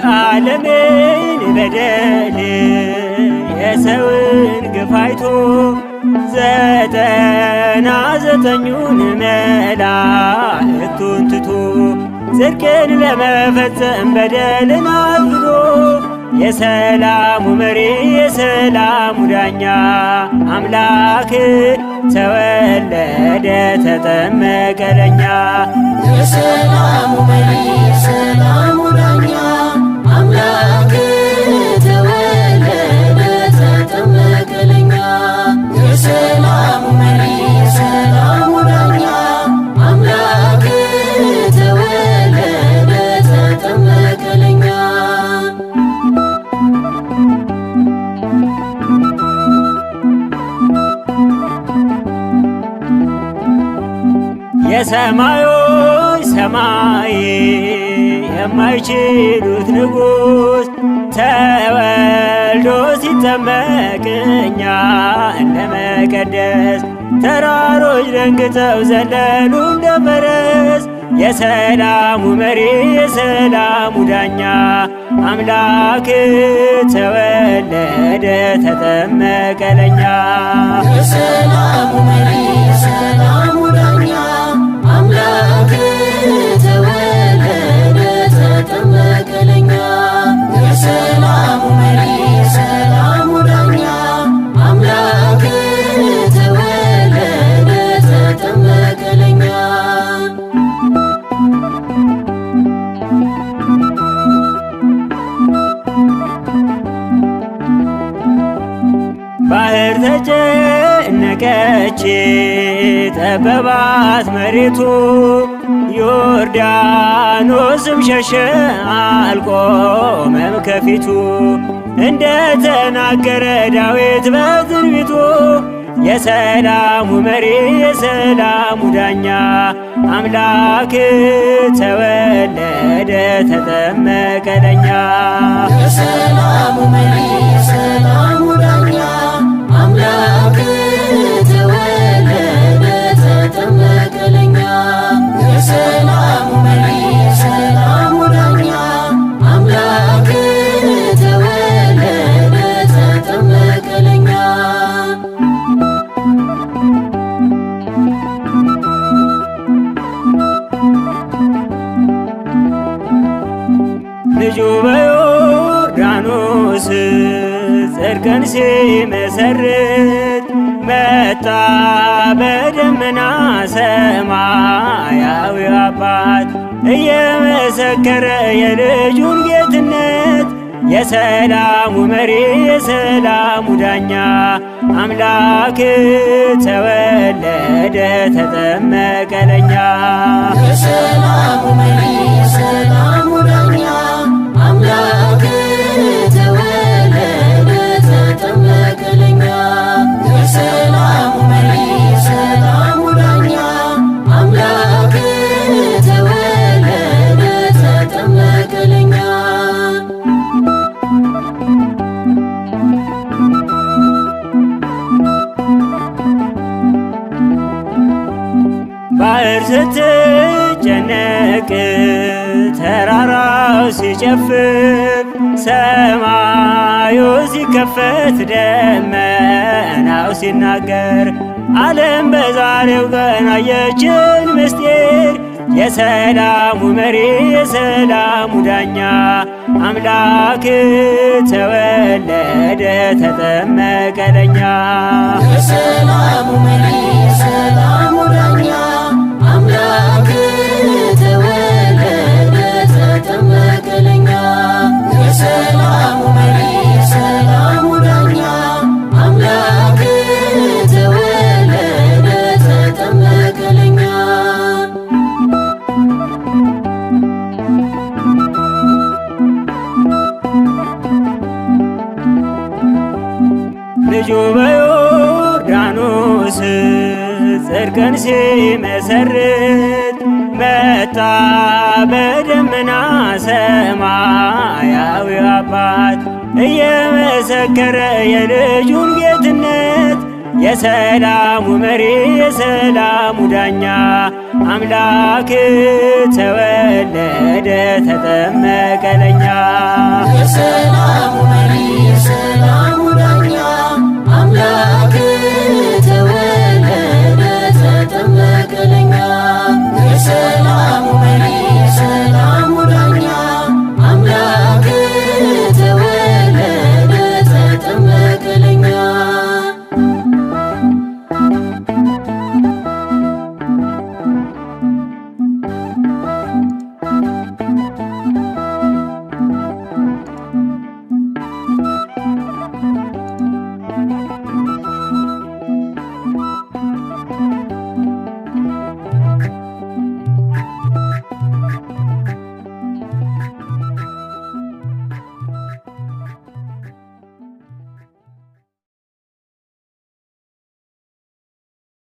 የዓለምን በደል የሰውን ግፍ አይቶ 99ኙን መላእክቱን ትቶ ጽድቅን ለመፈጸም በደልን አፍዶ የሰላሙ መሪ የሰላሙ ዳኛ አምላክ ተወለደ ተጠመቀ ለኛ። የሰላሙ መሪ የሰላሙ ዳኛ አምላክ ተወለደ ተጠመቀ ለኛ። የሰላሙ መሪ የሰላሙ ዳኛ አምላክ ተወለደ ተጠመቀ ለኛ። የሰማዮች ሰማይ የማይችሉት ንጉሥ ተወልዶ ሲጠመቅ እኛን ለመቀደስ ተራሮች ደንግጠው ዘለሉ እንደ ፈረስ። የሰላሙ መሪ የሰላሙ ዳኛ አምላክ ተወለደ ተጠመቀ ለኛ። የሰላሙ መሪ የሰላሙ ዳኛ አምላክ ተወለደ ተጠመቀ ለኛ። የሰላሙ መሪ የሰላሙ ዳኛ አምላክ ተወለደ ተጠመቀ ለኛ። ባህር ተጨነቀች ጠበባት መሬቱ ዮርዳኖስም ሸሸ አልቆመም ከፊቱ እንደ ተናገረ ዳዊት በትንቢቱ የሰላሙ መሪ የሰላሙ ዳኛ አምላክ ተወለደ ተጠመቀ ለኛ። የሰላሙ መሪ የሰላሙ ዳኛ አምላክ ተወለደ ተጠመቀ ለኛ። የሰላሙ መሪ የሰላሙ ዳኛ አምላክ ተወለደ ተጠመቀ ለኛ። ልጁ በዮርዳኖስ ጽድቅን ሲመሰርት መጣ በደመና ሰማያዊ አባት እየመሰከረ የልጁን ጌትነት። የሰላሙ መሪ የሰላሙ ዳኛ አምላክ ተወለደ ተጠመቀ ለኛ። የሰላሙ መሪ የሰላሙ ዳኛ አምላክ ተወለደ ተጠመቀ ለኛ። የሰላሙ መሪ የሰላሙ ዳኛ አምላክ ተወለደ ተጠመቀ ለኛ። ባህር ስትጨነቅ ተራራው ሲጨፍር ሰማዩ ሲከፈት ደመናው ሲናገር ዓለም በዛሬው ቀን አየችን ምስጢር። የሰላሙ መሪ የሰላሙ ዳኛ አምላክ ተወለደ ተጠመቀ ለኛ። የሰላሙ መሪ የሰላሙ ዳኛ አምላክ ተወለደ ተጠመቀ ለኛ። የሰላሙ መሪ የሰላሙ ዳኛ አምላክ ተወለደ ተጠመቀ ለኛ። ልጁ በዮርዳኖስ ጽድቅን ሲመሰርት መጣ በደመና ሰማያዊ አባት እየመሰከረ የልጁን ጌትነት። የሰላሙ መሪ የሰላሙ ዳኛ አምላክ ተወለደ ተጠመቀ ለኛ።